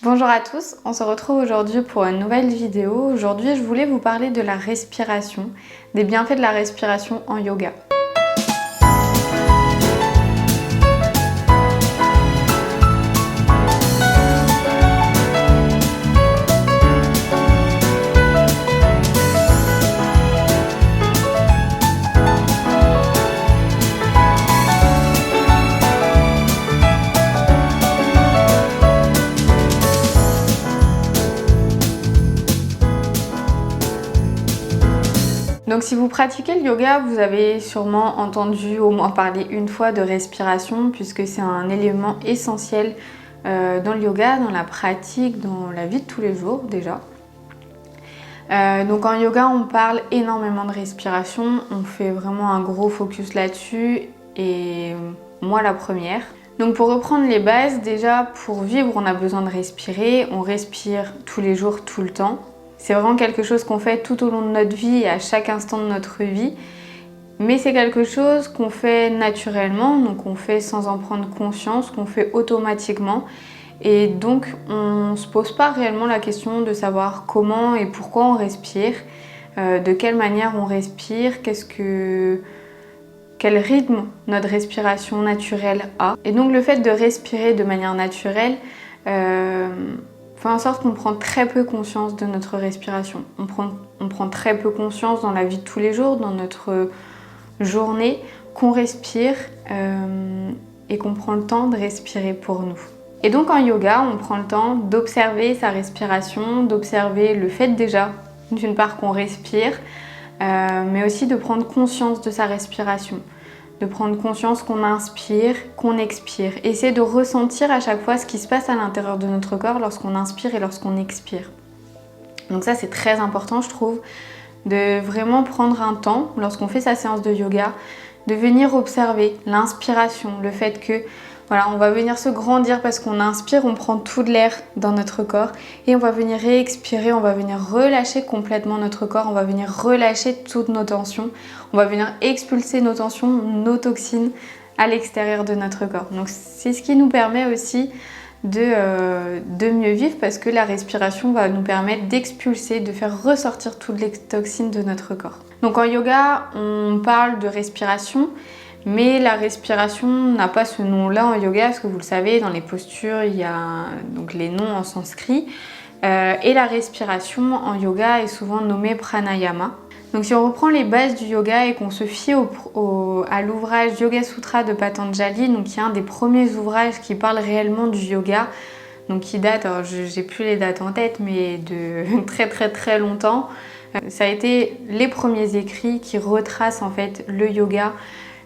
Bonjour à tous, on se retrouve aujourd'hui pour une nouvelle vidéo. Aujourd'hui, je voulais vous parler de la respiration, des bienfaits de la respiration en yoga. Donc si vous pratiquez le yoga, vous avez sûrement entendu au moins parler une fois de respiration puisque c'est un élément essentiel dans le yoga, dans la pratique, dans la vie de tous les jours déjà. Donc en yoga, on parle énormément de respiration, on fait vraiment un gros focus là-dessus et moi la première. Donc pour reprendre les bases, déjà pour vivre, on a besoin de respirer, on respire tous les jours, tout le temps. C'est vraiment quelque chose qu'on fait tout au long de notre vie et à chaque instant de notre vie. Mais c'est quelque chose qu'on fait naturellement, donc on fait sans en prendre conscience, qu'on fait automatiquement. Et donc on ne se pose pas réellement la question de savoir comment et pourquoi on respire, de quelle manière on respire, quel rythme notre respiration naturelle a. Et donc le fait de respirer de manière naturelle, fait en sorte qu'on prend très peu conscience de notre respiration. On prend très peu conscience dans la vie de tous les jours, dans notre journée, qu'on respire et qu'on prend le temps de respirer pour nous. Et donc en yoga, on prend le temps d'observer sa respiration, d'observer le fait déjà, d'une part qu'on respire, mais aussi de prendre conscience de sa respiration. De prendre conscience qu'on inspire, qu'on expire. Essayer de ressentir à chaque fois ce qui se passe à l'intérieur de notre corps lorsqu'on inspire et lorsqu'on expire. Donc ça c'est très important je trouve, de vraiment prendre un temps lorsqu'on fait sa séance de yoga, de venir observer l'inspiration, le fait que voilà, on va venir se grandir parce qu'on inspire, on prend tout de l'air dans notre corps et on va venir réexpirer, on va venir relâcher complètement notre corps, on va venir relâcher toutes nos tensions, on va venir expulser nos tensions, nos toxines à l'extérieur de notre corps. Donc c'est ce qui nous permet aussi de mieux vivre parce que la respiration va nous permettre d'expulser, de faire ressortir toutes les toxines de notre corps. Donc en yoga, on parle de respiration. Mais la respiration n'a pas ce nom-là en yoga, parce que vous le savez, dans les postures, il y a donc les noms en sanskrit. Et la respiration en yoga est souvent nommée pranayama. Donc si on reprend les bases du yoga et qu'on se fie à l'ouvrage Yoga Sutra de Patanjali, donc qui est un des premiers ouvrages qui parle réellement du yoga, donc qui date, alors j'ai plus les dates en tête, mais de très longtemps. Ça a été les premiers écrits qui retracent en fait le yoga,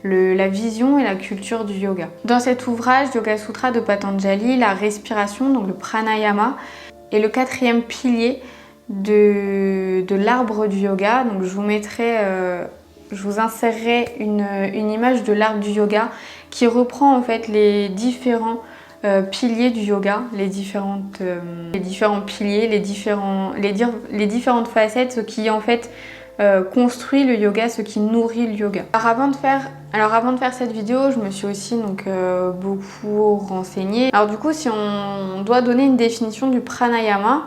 la vision et la culture du yoga. Dans cet ouvrage Yoga Sutra de Patanjali, la respiration, donc le pranayama, est le quatrième pilier de l'arbre du yoga. Donc je vous insérerai une image de l'arbre du yoga qui reprend en fait les différents piliers du yoga, les différents piliers, les différentes facettes, ce qui en fait construit le yoga, ce qui nourrit le yoga. Alors avant de faire cette vidéo, je me suis aussi beaucoup renseignée. Alors du coup, si on doit donner une définition du pranayama,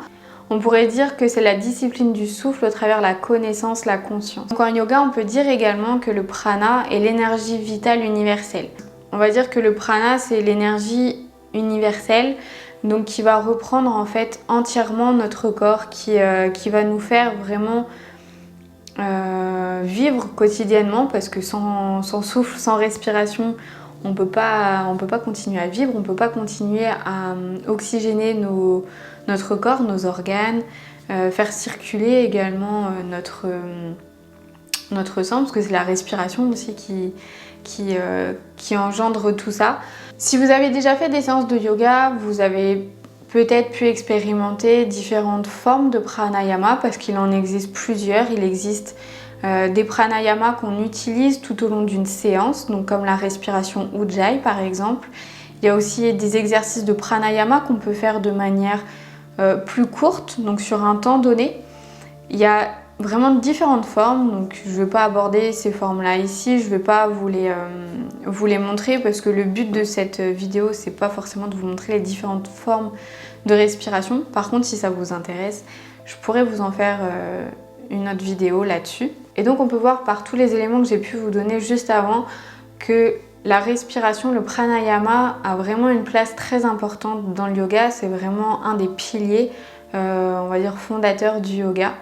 on pourrait dire que c'est la discipline du souffle au travers la connaissance, la conscience. Donc en yoga, on peut dire également que le prana est l'énergie vitale universelle. On va dire que le prana, c'est l'énergie universelle, donc qui va reprendre en fait entièrement notre corps, qui va nous faire vraiment vivre quotidiennement, parce que sans souffle, sans respiration, on peut pas continuer à vivre, on peut pas continuer à oxygéner notre corps, nos organes, faire circuler également notre sang, parce que c'est la respiration aussi qui engendre tout ça. Si vous avez déjà fait des séances de yoga, vous avez peut-être pu expérimenter différentes formes de pranayama parce qu'il en existe plusieurs. Il existe des pranayamas qu'on utilise tout au long d'une séance, donc comme la respiration Ujjayi par exemple. Il y a aussi des exercices de pranayama qu'on peut faire de manière plus courte, donc sur un temps donné. Il y a vraiment différentes formes, donc je ne vais pas aborder ces formes-là ici, je ne vais pas vous les montrer parce que le but de cette vidéo, c'est pas forcément de vous montrer les différentes formes de respiration. Par contre, si ça vous intéresse, je pourrais vous en faire une autre vidéo là-dessus. Et donc on peut voir par tous les éléments que j'ai pu vous donner juste avant que la respiration, le pranayama a vraiment une place très importante dans le yoga. C'est vraiment un des piliers, on va dire, fondateurs du yoga.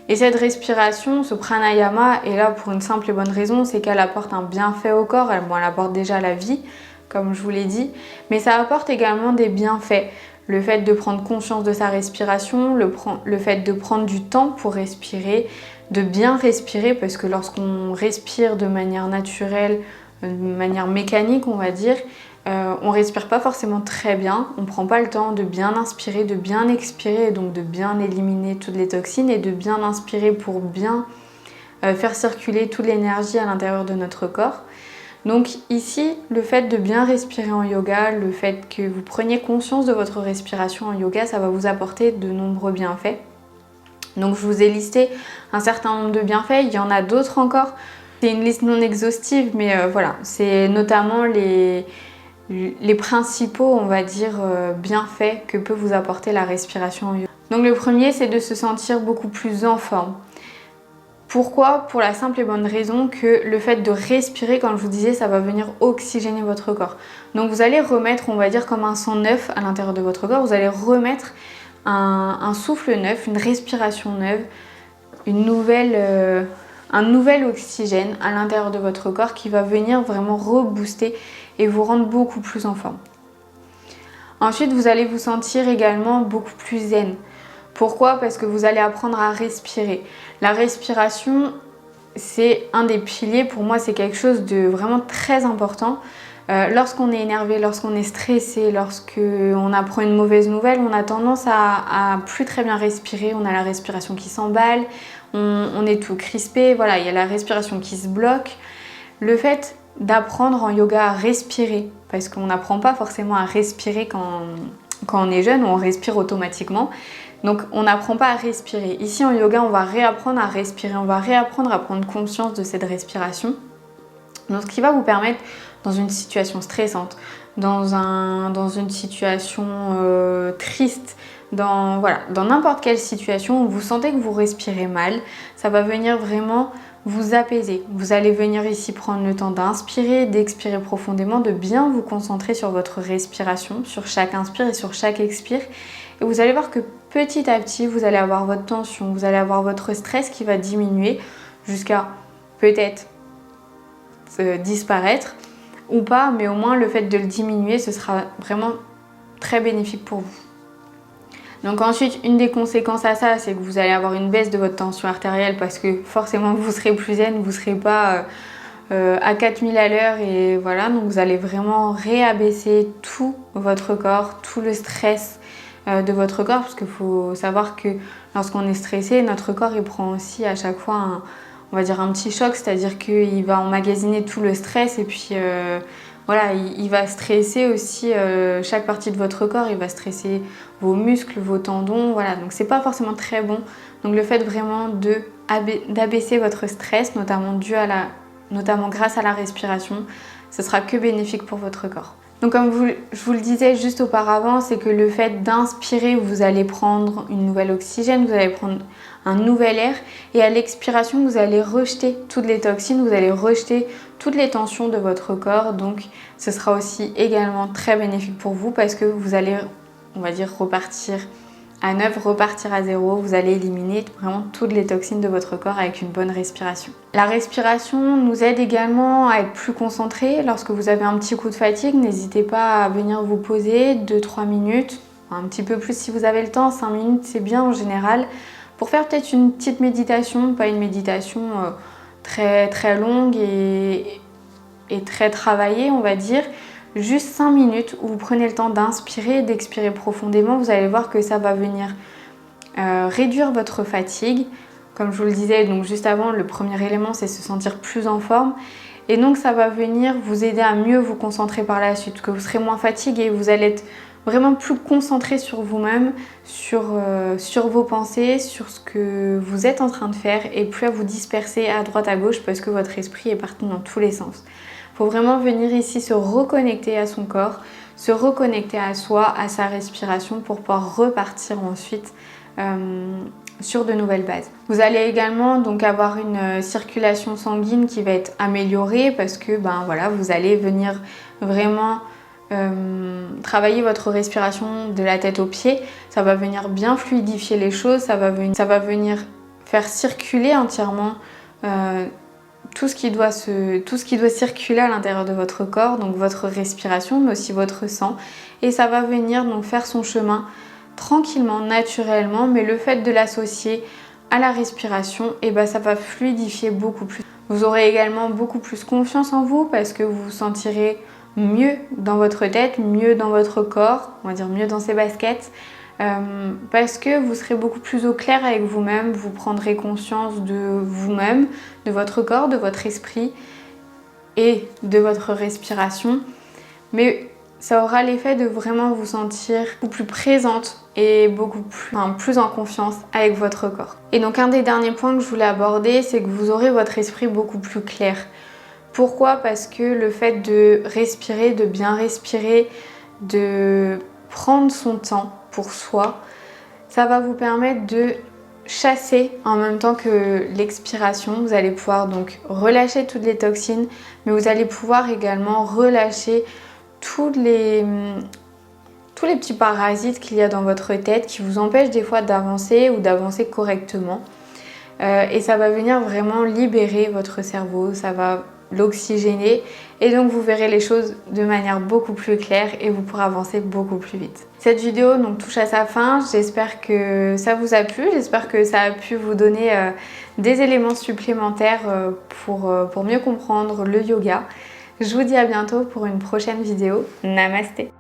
Et cette respiration, ce pranayama est là pour une simple et bonne raison, c'est qu'elle apporte un bienfait au corps. Elle apporte déjà la vie, comme je vous l'ai dit, mais ça apporte également des bienfaits. Le fait de prendre conscience de sa respiration, le fait de prendre du temps pour respirer, de bien respirer, parce que lorsqu'on respire de manière naturelle, de manière mécanique, on va dire, on respire pas forcément très bien, on prend pas le temps de bien inspirer, de bien expirer, et donc de bien éliminer toutes les toxines et de bien inspirer pour bien faire circuler toute l'énergie à l'intérieur de notre corps. Donc ici, le fait de bien respirer en yoga, le fait que vous preniez conscience de votre respiration en yoga, ça va vous apporter de nombreux bienfaits. Donc je vous ai listé un certain nombre de bienfaits, il y en a d'autres encore. C'est une liste non exhaustive, mais voilà, c'est notamment les principaux, on va dire, bienfaits que peut vous apporter la respiration en yoga. Donc le premier, c'est de se sentir beaucoup plus en forme. Pourquoi? Pour la simple et bonne raison que le fait de respirer, comme je vous disais, ça va venir oxygéner votre corps. Donc vous allez remettre, on va dire, comme un sang neuf à l'intérieur de votre corps, vous allez remettre un souffle neuf, une respiration neuve, un nouvel oxygène à l'intérieur de votre corps qui va venir vraiment rebooster et vous rendre beaucoup plus en forme. Ensuite, vous allez vous sentir également beaucoup plus zen. Pourquoi? Parce que vous allez apprendre à respirer. La respiration, c'est un des piliers, pour moi c'est quelque chose de vraiment très important. Lorsqu'on est énervé, lorsqu'on est stressé, lorsqu'on apprend une mauvaise nouvelle, on a tendance à plus très bien respirer, on a la respiration qui s'emballe, on est tout crispé, voilà, il y a la respiration qui se bloque. Le fait d'apprendre en yoga à respirer, parce qu'on n'apprend pas forcément à respirer quand on est jeune, on respire automatiquement. Donc on n'apprend pas à respirer. Ici en yoga, on va réapprendre à respirer, on va réapprendre à prendre conscience de cette respiration. Donc ce qui va vous permettre, dans une situation stressante, dans une situation triste, dans n'importe quelle situation où vous sentez que vous respirez mal, ça va venir vraiment vous apaiser. Vous allez venir ici prendre le temps d'inspirer, d'expirer profondément, de bien vous concentrer sur votre respiration, sur chaque inspire et sur chaque expire. Et vous allez voir que petit à petit, vous allez avoir votre tension, vous allez avoir votre stress qui va diminuer jusqu'à peut-être disparaître ou pas, mais au moins le fait de le diminuer, ce sera vraiment très bénéfique pour vous. Donc ensuite, une des conséquences à ça, c'est que vous allez avoir une baisse de votre tension artérielle parce que forcément vous serez plus zen, vous ne serez pas à 4000 à l'heure et voilà, donc vous allez vraiment réabaisser tout votre corps, tout le stress de votre corps, parce qu'il faut savoir que lorsqu'on est stressé, notre corps il prend aussi à chaque fois on va dire un petit choc, c'est-à-dire qu'il va emmagasiner tout le stress et puis voilà, il va stresser aussi chaque partie de votre corps, il va stresser vos muscles, vos tendons, voilà, donc c'est pas forcément très bon. Donc le fait vraiment d'abaisser votre stress, notamment grâce à la respiration, ce sera que bénéfique pour votre corps. Donc comme je vous le disais juste auparavant, c'est que le fait d'inspirer, vous allez prendre une nouvelle oxygène, vous allez prendre un nouvel air et à l'expiration, vous allez rejeter toutes les toxines, vous allez rejeter toutes les tensions de votre corps. Donc ce sera aussi également très bénéfique pour vous parce que vous allez, on va dire, repartir à neuf, repartir à zéro, vous allez éliminer vraiment toutes les toxines de votre corps avec une bonne respiration. La respiration nous aide également à être plus concentré. Lorsque vous avez un petit coup de fatigue, n'hésitez pas à venir vous poser 2-3 minutes, un petit peu plus si vous avez le temps, 5 minutes c'est bien en général, pour faire peut-être une petite méditation, pas une méditation très très longue et très travaillée on va dire. Juste 5 minutes où vous prenez le temps d'inspirer et d'expirer profondément, vous allez voir que ça va venir réduire votre fatigue. Comme je vous le disais donc juste avant, le premier élément c'est se sentir plus en forme. Et donc ça va venir vous aider à mieux vous concentrer par la suite, que vous serez moins fatigué, vous allez être vraiment plus concentré sur vous-même, sur vos pensées, sur ce que vous êtes en train de faire et plus à vous disperser à droite à gauche parce que votre esprit est parti dans tous les sens. Il faut vraiment venir ici se reconnecter à son corps, se reconnecter à soi, à sa respiration pour pouvoir repartir ensuite sur de nouvelles bases. Vous allez également donc avoir une circulation sanguine qui va être améliorée parce que voilà, vous allez venir vraiment travailler votre respiration de la tête aux pieds. Ça va venir bien fluidifier les choses, ça va venir faire circuler entièrement tout ce qui doit circuler à l'intérieur de votre corps, donc votre respiration mais aussi votre sang, et ça va venir donc faire son chemin tranquillement, naturellement, mais le fait de l'associer à la respiration, ça va fluidifier beaucoup plus. Vous aurez également beaucoup plus confiance en vous parce que vous vous sentirez mieux dans votre tête, mieux dans votre corps, on va dire mieux dans ses baskets, parce que vous serez beaucoup plus au clair avec vous-même, vous prendrez conscience de vous-même, de votre corps, de votre esprit et de votre respiration, mais ça aura l'effet de vraiment vous sentir beaucoup plus présente et beaucoup plus en confiance avec votre corps. Et donc un des derniers points que je voulais aborder, c'est que vous aurez votre esprit beaucoup plus clair. Pourquoi? Parce que le fait de respirer, de bien respirer, de prendre son temps pour soi, ça va vous permettre de chasser en même temps que l'expiration. Vous allez pouvoir donc relâcher toutes les toxines, mais vous allez pouvoir également relâcher tous les petits parasites qu'il y a dans votre tête qui vous empêchent des fois d'avancer ou d'avancer correctement. Et ça va venir vraiment libérer votre cerveau, ça va l'oxygéner et donc vous verrez les choses de manière beaucoup plus claire et vous pourrez avancer beaucoup plus vite. Cette vidéo donc touche à sa fin, j'espère que ça vous a plu, j'espère que ça a pu vous donner des éléments supplémentaires pour mieux comprendre le yoga. Je vous dis à bientôt pour une prochaine vidéo. Namasté!